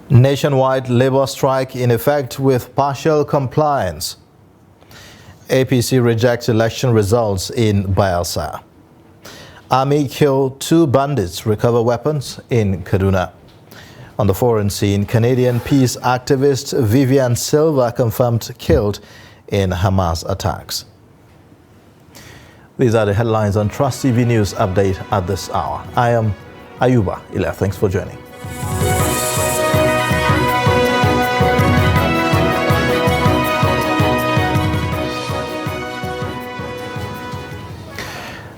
Nationwide labor strike in effect with partial compliance. APC rejects election results in Bayelsa. Army kill 2 bandits, recover weapons in Kaduna. On the foreign scene, Canadian peace activist Vivian Silva confirmed killed in Hamas attacks. These are the headlines on Trust TV News Update at this hour. I am Ayuba Ila. Thanks for joining.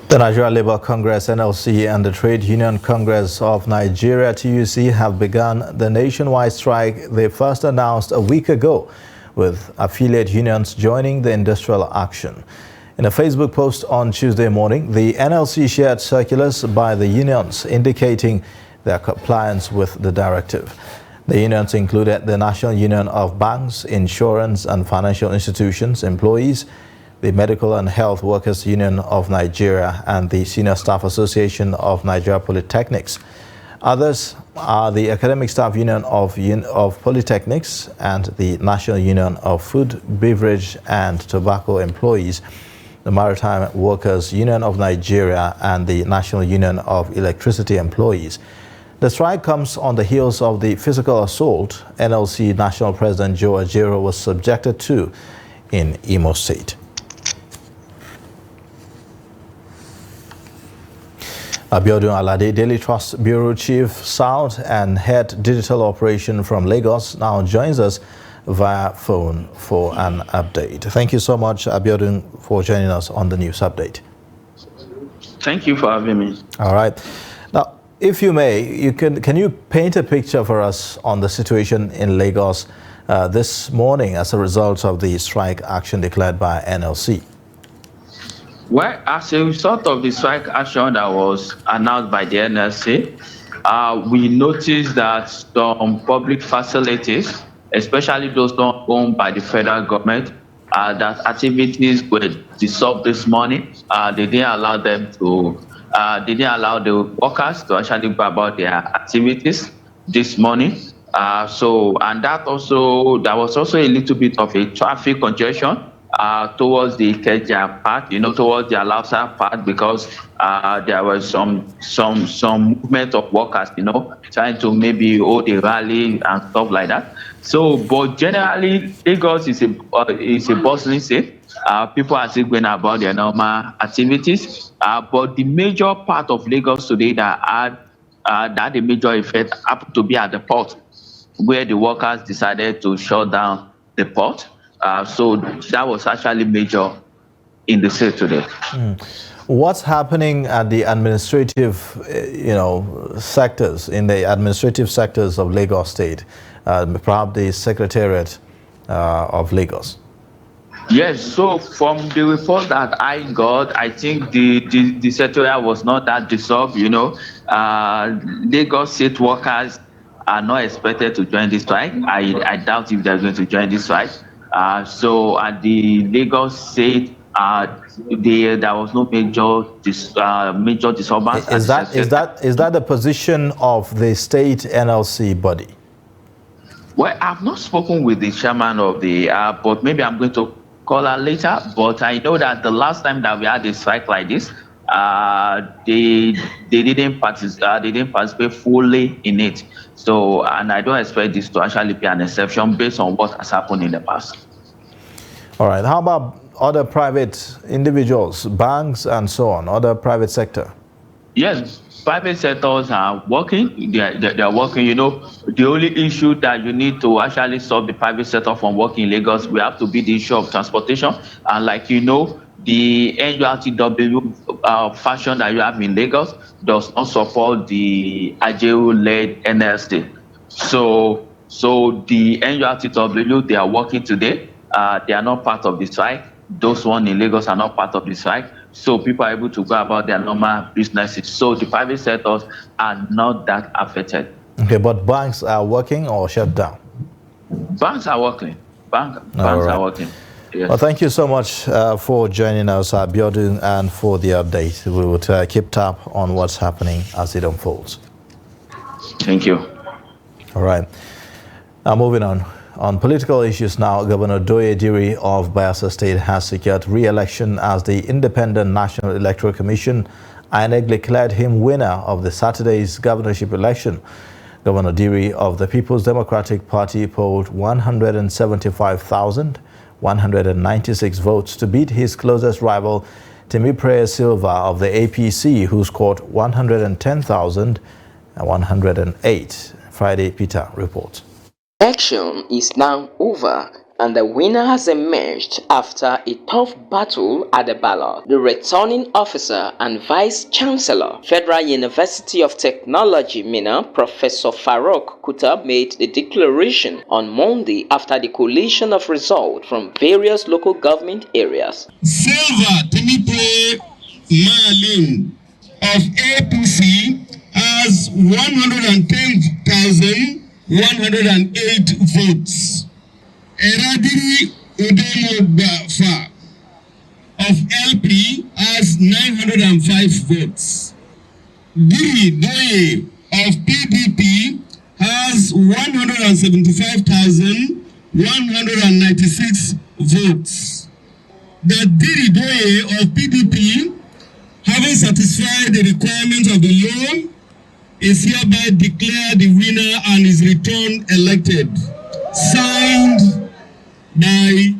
The Nigeria Labour Congress (NLC) and the Trade Union Congress of Nigeria (TUC) have begun the nationwide strike they first announced a week ago, with affiliate unions joining the industrial action. In a Facebook post on Tuesday morning, the NLC shared circulars by the unions indicating their compliance with the directive. The unions included the National Union of Banks, Insurance and Financial Institutions Employees, the Medical and Health Workers Union of Nigeria, and the Senior Staff Association of Nigeria Polytechnics. Others are the Academic Staff Union of Polytechnics and the National Union of Food, Beverage and Tobacco Employees, the Maritime Workers Union of Nigeria, and the National Union of Electricity Employees. The strike comes on the heels of the physical assault NLC National President Joe Ajero was subjected to in Imo State. Abiodun Alade, Daily Trust Bureau Chief South and Head Digital Operation from Lagos, now joins us via phone for an update. Thank you so much, Abiodun, for joining us on the news update. Thank you for having me. All right. Now, if you may, can you paint a picture for us on the situation in Lagos this morning as a result of the strike action declared by NLC? Well, as a result of the strike action that was announced by the NLC, we noticed that some public facilities, especially those not owned by the federal government, that activities were dissolved this morning. They didn't allow them to, they didn't allow the workers to actually go about their activities this morning. And that was also a little bit of a traffic congestion towards the Ikeja part, towards the Alausa part, because there was some movement of workers, trying to maybe hold a rally and stuff like that. So, but generally, Lagos is a bustling city. People are still going about their normal activities. But the major part of Lagos today that had a major effect happened to be at the port, where the workers decided to shut down the port. So that was actually major in the state today. What's happening at the administrative, sectors, in the administrative sectors of Lagos State, perhaps the Secretariat of Lagos? Yes, so from the report that I got, I think the Secretariat was not that dissolved, Lagos State workers are not expected to join this strike. I doubt if they're going to join this strike. So at the Lagos State, there was no major disturbance. Is that the position of the state NLC body? Well, I've not spoken with the chairman of the, but maybe I'm going to call her later. But I know that the last time that we had a strike like this, they didn't participate fully in it. So, and I don't expect this to actually be an exception based on what has happened in the past. All right. How about other private individuals, banks, and so on, other private sector? Yes, private sectors are working. They're working. The only issue that you need to actually solve the private sector from working in Lagos, we have to be the issue of transportation. And like the NURTW fashion that you have in Lagos does not support the Ajero-led NLC. So the NURTW, they are working today. They are not part of the strike. Those ones in Lagos are not part of the strike. So people are able to go about their normal businesses. So the private sectors are not that affected. Okay, but banks are working or shut down? Banks are working. Banks are working. Yes. Well, thank you so much for joining us, Abiodun, and for the update. We will keep tab on what's happening as it unfolds. Thank you. All right. Now moving on political issues now, Governor Doye Diri of Bayelsa State has secured re-election as the Independent National Electoral Commission INEC declared him winner of the Saturday's governorship election. Governor Diri of the People's Democratic Party polled 175,196 votes to beat his closest rival, Tinubu Silva of the APC, who scored 110,108. Friday Peter reports. Election is now over and the winner has emerged after a tough battle at the ballot. The returning officer and Vice Chancellor, Federal University of Technology, Minna, Professor Farouk Kuta, made the declaration on Monday after the collation of results from various local government areas. Silva Tinubu Malin of APC has 110,108 votes. Eradiri Udemobafa of LP has 905 votes. Diri Doye of PDP has 175,196 votes. The Diri Doye of PDP, having satisfied the requirements of the law, is hereby declared the winner and is returned elected. Signed by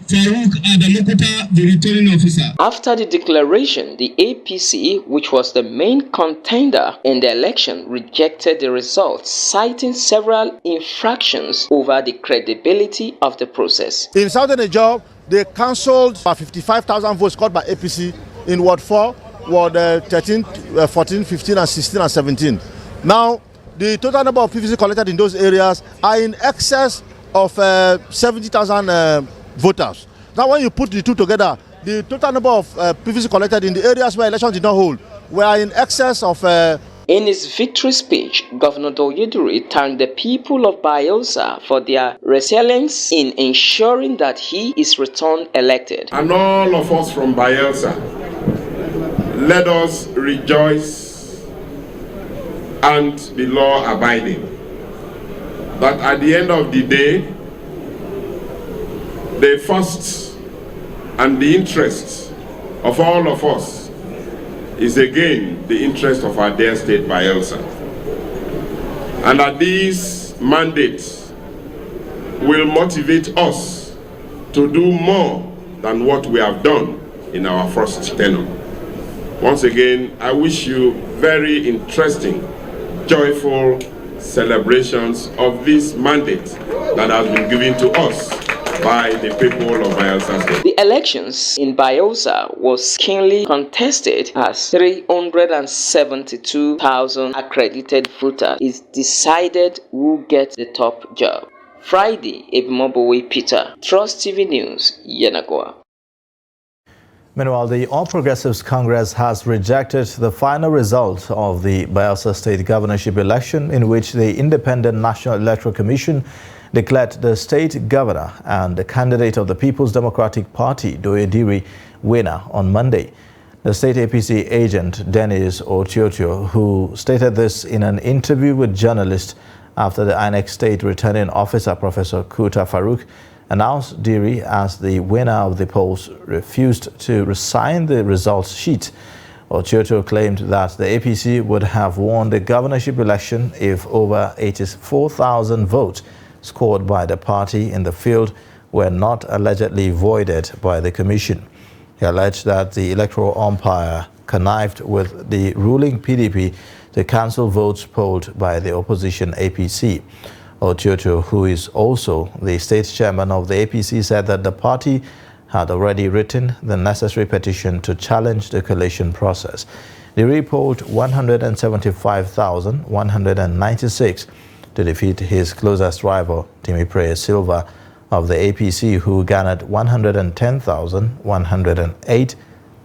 Farouk Adamokuta, the returning officer. After the declaration, the APC, which was the main contender in the election, rejected the results, citing several infractions over the credibility of the process. In Southern Nigeria, they cancelled 55,000 votes scored by APC in Ward 4, Ward 13, 14, 15, and 16, and 17. Now, the total number of PVC collected in those areas are in excess of 70,000 voters. Now, when you put the two together, the total number of PVC collected in the areas where elections did not hold were in excess of... In his victory speech, Governor Doye Diri thanked the people of Bayelsa for their resilience in ensuring that he is returned elected. And all of us from Bayelsa, let us rejoice and be law-abiding. That at the end of the day, the first and the interest of all of us is again the interest of our dear state Bayelsa. And that these mandates will motivate us to do more than what we have done in our first tenure. Once again, I wish you very interesting, joyful celebrations of this mandate that has been given to us by the people of Bayelsa State. The elections in Bayelsa was keenly contested as 372,000 accredited voters is decided who gets the top job. Friday, Ebimobowe Peter, Trust TV News, Yenagoa. Meanwhile, the All Progressives Congress has rejected the final result of the Bayelsa State governorship election, in which the Independent National Electoral Commission declared the state governor and the candidate of the People's Democratic Party, Doye Diri, winner on Monday. The state APC agent, Dennis Otiocho, who stated this in an interview with journalists after the INEC State Returning Officer, Professor Kuta Farouk, announced Diri as the winner of the polls, refused to sign the results sheet. Otiocho claimed that the APC would have won the governorship election if over 84,000 votes scored by the party in the field were not allegedly voided by the commission. He alleged that the electoral umpire connived with the ruling PDP to cancel votes polled by the opposition APC. Otiocho, who is also the state chairman of the APC, said that the party had already written the necessary petition to challenge the collation process. Diri polled 175,196 to defeat his closest rival, Tinubu Silva of the APC, who garnered 110,108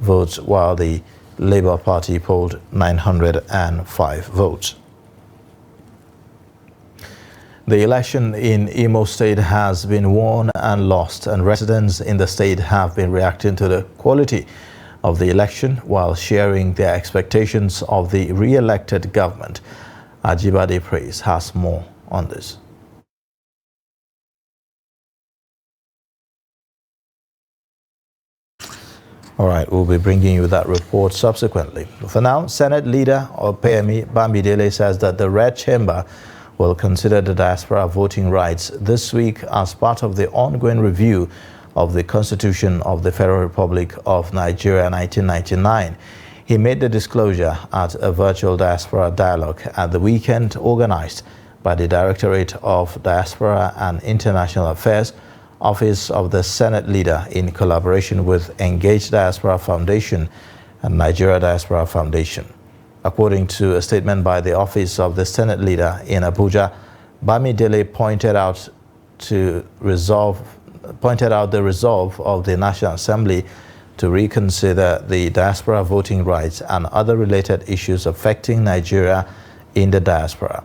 votes, while the Labour Party polled 905 votes. The election in Imo State has been won and lost, and residents in the state have been reacting to the quality of the election while sharing their expectations of the re-elected government. Ajibade Praise has more on this. All right, we'll be bringing you that report subsequently. For now, Senate Leader Opeyemi Bamidele says that the Red Chamber will consider the diaspora voting rights this week as part of the ongoing review of the Constitution of the Federal Republic of Nigeria 1999. He made the disclosure at a virtual diaspora dialogue at the weekend organized by the Directorate of Diaspora and International Affairs, Office of the Senate Leader, in collaboration with Engaged Diaspora Foundation and Nigeria Diaspora Foundation. According to a statement by the Office of the Senate Leader in Abuja, Bamidele pointed out the resolve of the National Assembly to reconsider the diaspora voting rights and other related issues affecting Nigeria in the diaspora.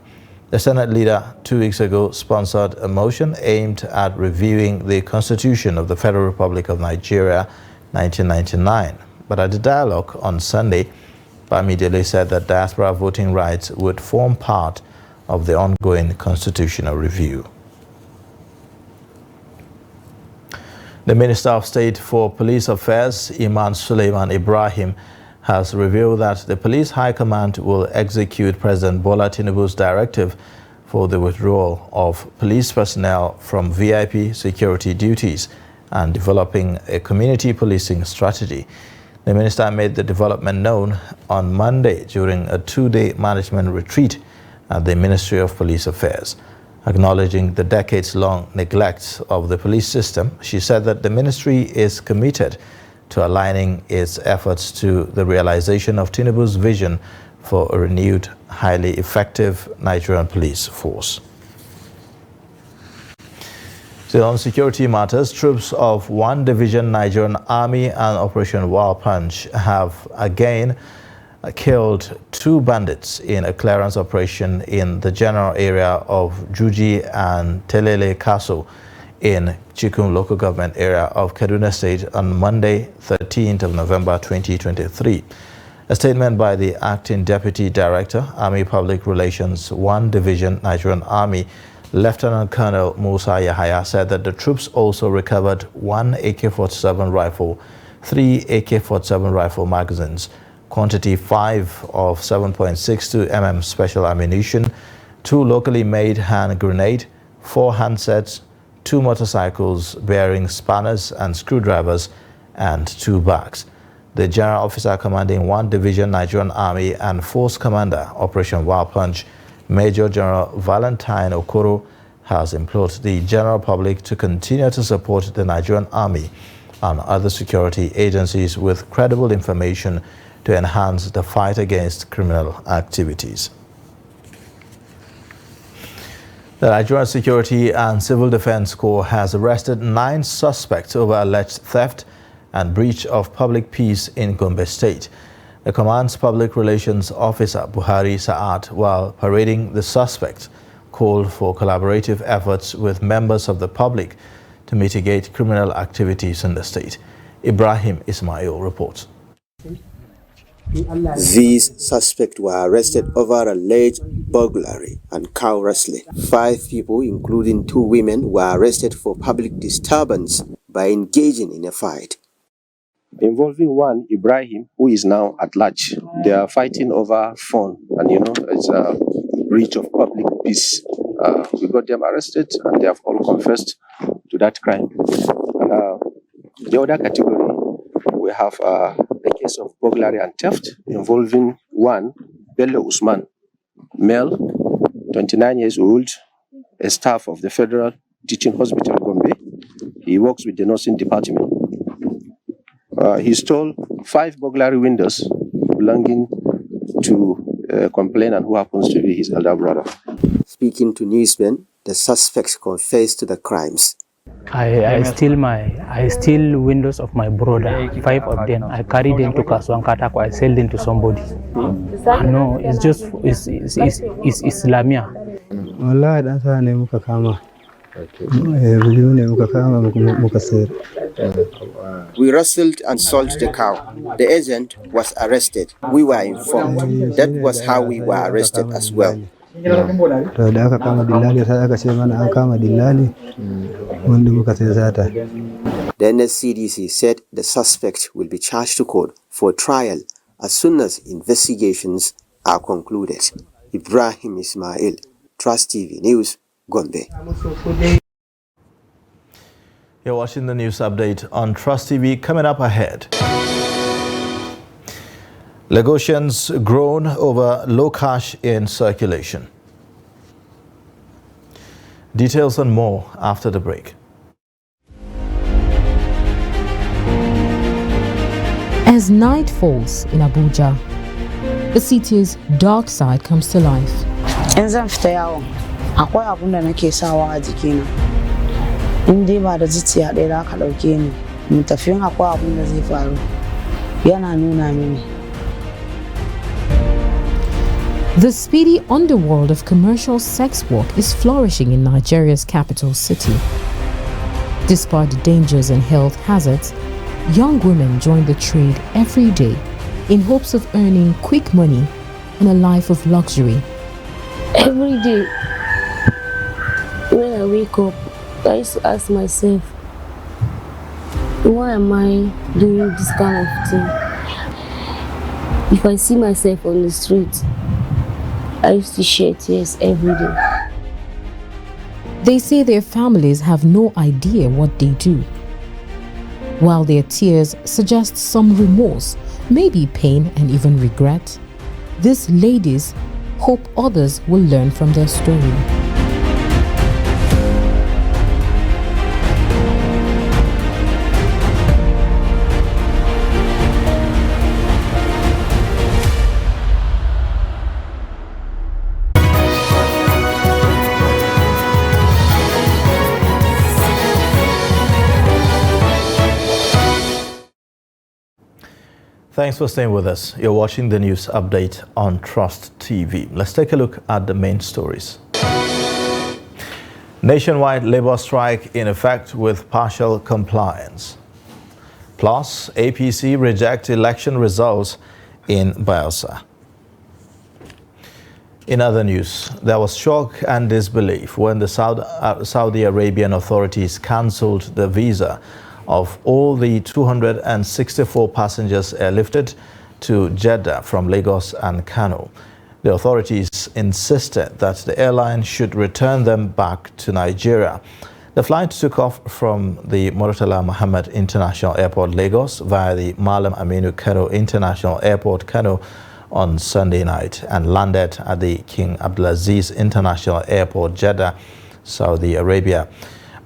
The Senate Leader 2 weeks ago sponsored a motion aimed at reviewing the Constitution of the Federal Republic of Nigeria 1999. But at the dialogue on Sunday, Bamidele said that diaspora voting rights would form part of the ongoing constitutional review. The Minister of State for Police Affairs, Iman Suleiman Ibrahim, has revealed that the Police High Command will execute President Bola Tinubu's directive for the withdrawal of police personnel from VIP security duties and developing a community policing strategy. The minister made the development known on Monday during a two-day management retreat at the Ministry of Police Affairs. Acknowledging the decades-long neglect of the police system, she said that the ministry is committed to aligning its efforts to the realization of Tinubu's vision for a renewed, highly effective Nigerian police force. Still on security matters, troops of 1 Division Nigerian Army and Operation Wild Punch have again killed 2 bandits in a clearance operation in the general area of Juji and Telele Castle in Chikum local government area of Kaduna State on Monday, 13th of November 2023. A statement by the Acting Deputy Director, Army Public Relations, 1 Division Nigerian Army, Lieutenant Colonel Musa Yahaya, said that the troops also recovered 1 AK-47 rifle, 3 AK-47 rifle magazines, quantity 5 of 7.62 mm special ammunition, 2 locally made hand grenade, 4 handsets, 2 motorcycles bearing spanners and screwdrivers, and 2 bags. The General Officer commanding 1 Division Nigerian Army and Force Commander, Operation Wild Punch, Major General Valentine Okoro, has implored the general public to continue to support the Nigerian Army and other security agencies with credible information to enhance the fight against criminal activities. The Nigerian Security and Civil Defense Corps has arrested 9 suspects over alleged theft and breach of public peace in Gombe State. The command's public relations officer, Buhari Saad, while parading the suspects, called for collaborative efforts with members of the public to mitigate criminal activities in the state. Ibrahim Ismail reports. These suspects were arrested over alleged burglary and cow wrestling. 5 people, including 2 women, were arrested for public disturbance by engaging in a fight. Involving one Ibrahim, who is now at large. They are fighting over phone, and it's a breach of public peace. We got them arrested, and they have all confessed to that crime. And the other category, we have the case of burglary and theft involving one Bello Usman, male, 29 years old, a staff of the Federal Teaching Hospital Gombe. He works with the nursing department. He stole 5 burglary windows belonging to a complainant who happens to be his elder brother. Speaking to newsmen, the suspects confessed to the crimes. I steal windows of my brother, 5 of them. I carry them to Kaswankatako. I sell them to somebody. No, it's Islamia. We wrestled and sold the cow. The agent was arrested. We were informed. That was how we were arrested as well. The NSCDC said the suspect will be charged to court for trial as soon as investigations are concluded. Ibrahim Ismail, Trust TV News, Gombe. You're watching the news update on Trust TV. Coming up ahead, Lagosians groan over low cash in circulation. Details and more after the break. As night falls in Abuja, the city's dark side comes to life. The speedy underworld of commercial sex work is flourishing in Nigeria's capital city. Despite the dangers and health hazards, young women join the trade every day in hopes of earning quick money and a life of luxury. Every day, when I wake up, I used to ask myself, why am I doing this kind of thing? If I see myself on the street, I used to shed tears every day. They say their families have no idea what they do, while their tears suggest some remorse, maybe pain and even regret. These ladies hope others will learn from their story. Thanks for staying with us. You're watching the news update on Trust TV. Let's take a look at the main stories. Nationwide labor strike in effect with partial compliance. Plus, APC reject election results in Bayelsa. In other news, there was shock and disbelief when the Saudi Arabian authorities cancelled the visa of all the 264 passengers airlifted to Jeddah from Lagos and Kano. The authorities insisted that the airline should return them back to Nigeria. The flight took off from the Murtala Muhammad International Airport, Lagos, via the Malam Aminu Kano International Airport, Kano, on Sunday night and landed at the King Abdulaziz International Airport, Jeddah, Saudi Arabia.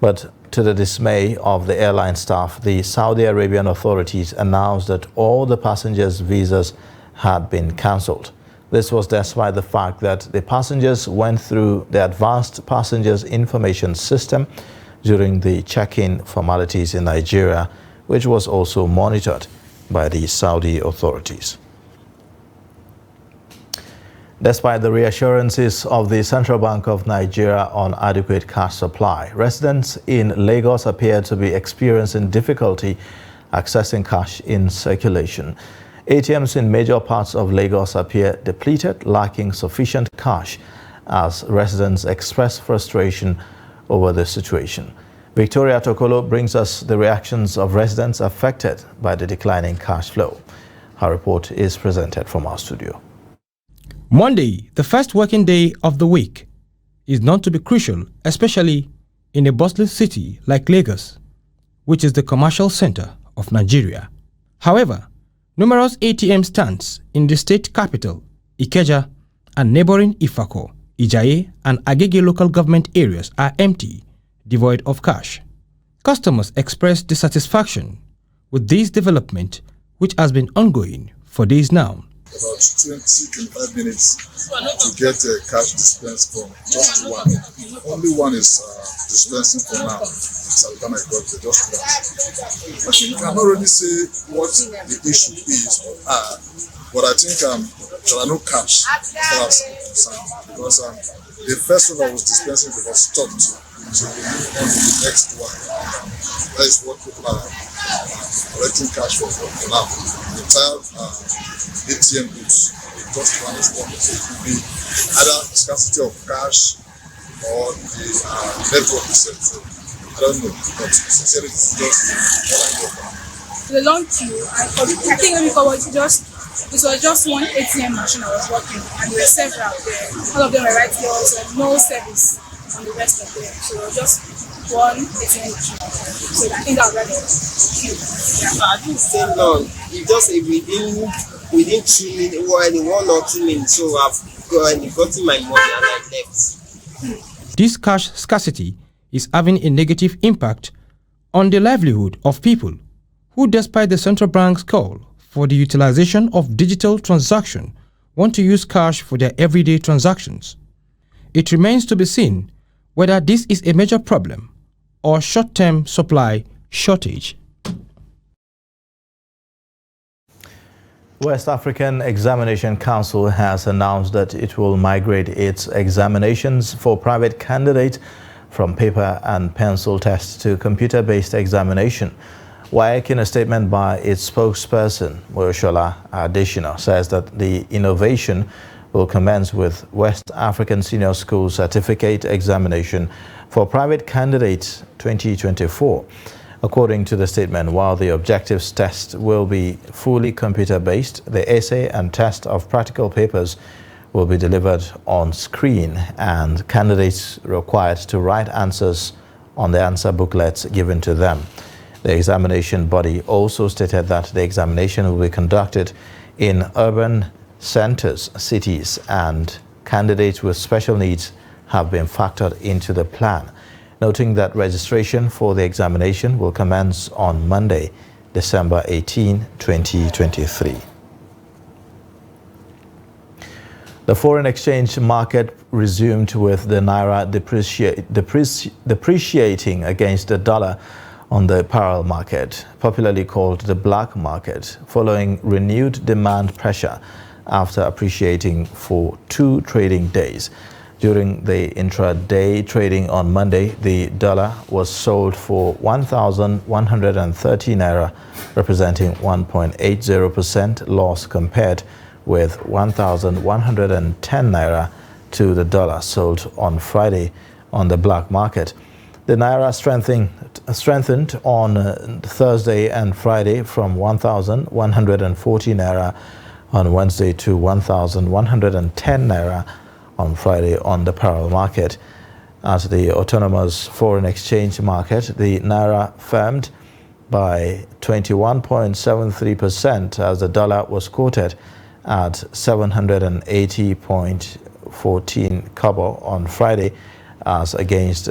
But to the dismay of the airline staff, the Saudi Arabian authorities announced that all the passengers' visas had been cancelled. This was despite the fact that the passengers went through the Advanced Passengers Information System during the check-in formalities in Nigeria, which was also monitored by the Saudi authorities. Despite the reassurances of the Central Bank of Nigeria on adequate cash supply, residents in Lagos appear to be experiencing difficulty accessing cash in circulation. ATMs in major parts of Lagos appear depleted, lacking sufficient cash, as residents express frustration over the situation. Victoria Tokolo brings us the reactions of residents affected by the declining cash flow. Her report is presented from our studio. Monday, the first working day of the week, is known to be crucial, especially in a bustling city like Lagos, which is the commercial center of Nigeria. However, numerous ATM stands in the state capital, Ikeja, and neighboring Ifako, Ijaye, and Agege local government areas are empty, devoid of cash. Customers express dissatisfaction with this development, which has been ongoing for days now. About 20-25 minutes to get a cash dispense from just one. Only one is dispensing for now. So I got the just one. I cannot really say what the issue is or are, but I think there are no cash as far as I'm concerned, because the first one I was dispensing was stopped, so we move on to the next one. That is what people are collecting cash for now. The entire ATM booths, just one is one. So it could be either scarcity of cash or the network itself. So don't know, but sincerely, it's just all I know. The long queue, I think maybe this was just one ATM machine I was working, and there were several there. All of them were right here, so no service on the rest of them. So just one ATM machine. So I think that was really queue. Yeah. I didn't stay long. It just within 2 minutes, well, 1 or 2 minutes. So I've gotten my money and I left. This cash scarcity is having a negative impact on the livelihood of people who, despite the central bank's call for the utilization of digital transaction, want to use cash for their everyday transactions. It remains to be seen whether this is a major problem or short-term supply shortage. West African Examination Council has announced that it will migrate its examinations for private candidates from paper and pencil tests to computer-based examination. WAEC, in a statement by its spokesperson, Moyoshola Adesina, says that the innovation will commence with West African Senior School Certificate Examination for Private Candidates 2024. According to the statement, while the objectives test will be fully computer-based, the essay and test of practical papers will be delivered on screen, and candidates required to write answers on the answer booklets given to them. The examination body also stated that the examination will be conducted in urban centers, cities, and candidates with special needs have been factored into the plan, noting that registration for the examination will commence on Monday, December 18, 2023. The foreign exchange market resumed with the naira depreciating against the dollar on the parallel market, popularly called the black market, following renewed demand pressure after appreciating for 2 trading days. During the intraday trading on Monday, the dollar was sold for 1,130 naira, representing 1.80% loss compared with 1,110 naira to the dollar sold on Friday on the black market. The naira strengthened on Thursday and Friday from 1,140 naira on Wednesday to 1,110 naira on Friday on the parallel market. At the autonomous foreign exchange market, the naira firmed by 21.73% as the dollar was quoted at 780.14 kobo on Friday, as against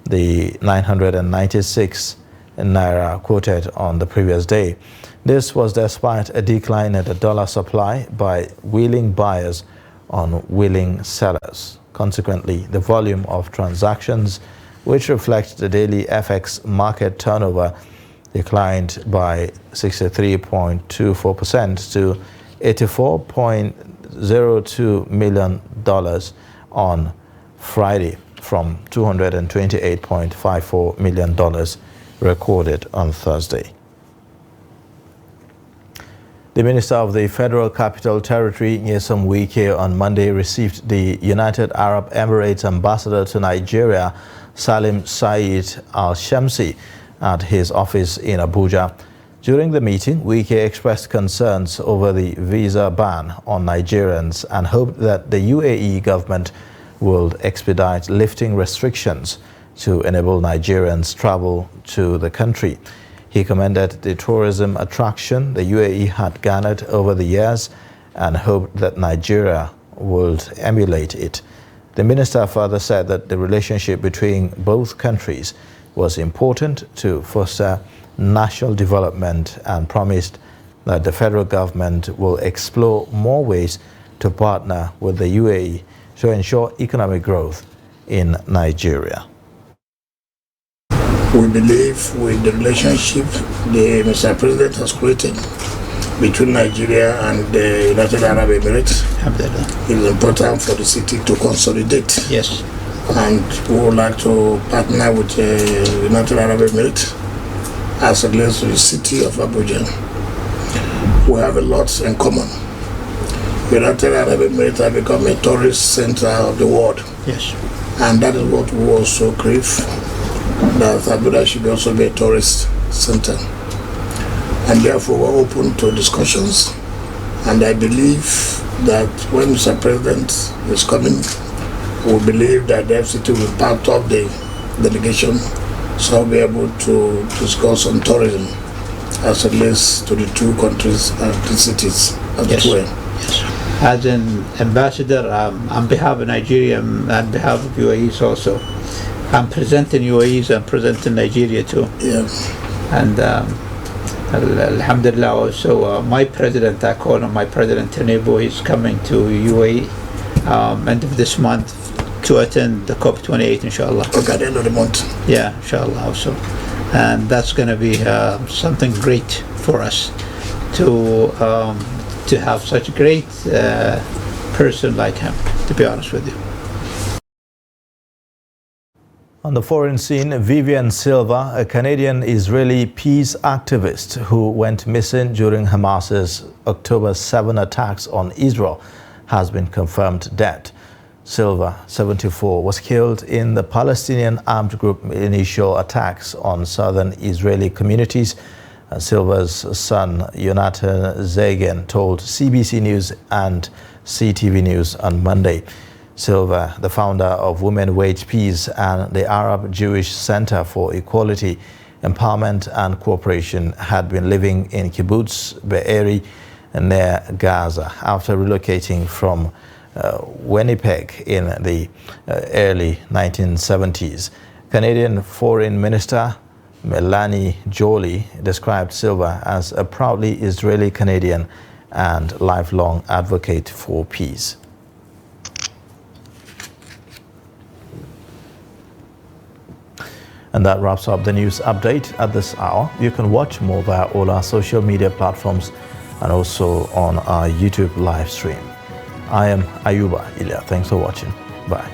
the 996 naira quoted on the previous day. This was despite a decline in the dollar supply by willing buyers on willing sellers. Consequently, the volume of transactions, which reflects the daily FX market turnover, declined by 63.24% to $84.02 million on Friday, from $228.54 million recorded on Thursday. The Minister of the Federal Capital Territory, Nyesom Wike, on Monday received the United Arab Emirates Ambassador to Nigeria, Salim Said Al-Shamsi, at his office in Abuja. During the meeting, Wike expressed concerns over the visa ban on Nigerians and hoped that the UAE government will expedite lifting restrictions to enable Nigerians travel to the country. He commended the tourism attraction the UAE had garnered over the years and hoped that Nigeria would emulate it. The minister further said that the relationship between both countries was important to foster national development and promised that the federal government will explore more ways to partner with the UAE to ensure economic growth in Nigeria. We believe with the relationship the Mr. President has created between Nigeria and the United Arab Emirates, it is important for the city to consolidate. Yes. And we would like to partner with the United Arab Emirates as it relates to the city of Abuja. We have a lot in common. The United Arab Emirates have become a tourist center of the world. Yes. And that is what we also crave. that Abuja should also be a tourist center. And therefore we're open to discussions. And I believe that when Mr. President is coming, we believe that the FCT will be part of the delegation, so we'll be able to discuss on tourism as it relates to the two countries and the cities as yes. well. Yes. As an ambassador, on behalf of Nigeria, on behalf of UAE also, I'm presenting UAE, I'm presenting Nigeria too. Yeah. And Alhamdulillah also, my president, I call him my president tinubu, he's coming to UAE end of this month to attend the COP28, inshallah. Okay, at the end of the month. Yeah, inshallah also. And that's going to be something great for us to have such a great person like him, to be honest with you. On the foreign scene, Vivian Silva, a Canadian-Israeli peace activist who went missing during Hamas's October 7 attacks on Israel, has been confirmed dead. Silva, 74, was killed in the Palestinian armed group initial attacks on southern Israeli communities. Silva's son, Yonatan Zagan, told CBC News and CTV News on Monday. Silva, the founder of Women Wage Peace and the Arab Jewish Center for Equality, Empowerment and Cooperation, had been living in Kibbutz Be'eri near Gaza after relocating from Winnipeg in the early 1970s. Canadian Foreign Minister Melanie Joly described Silva as a proudly Israeli Canadian and lifelong advocate for peace. And that wraps up the news update at this hour. You can watch more via all our social media platforms and also on our YouTube live stream. I am Ayuba Ilya. Thanks for watching. Bye.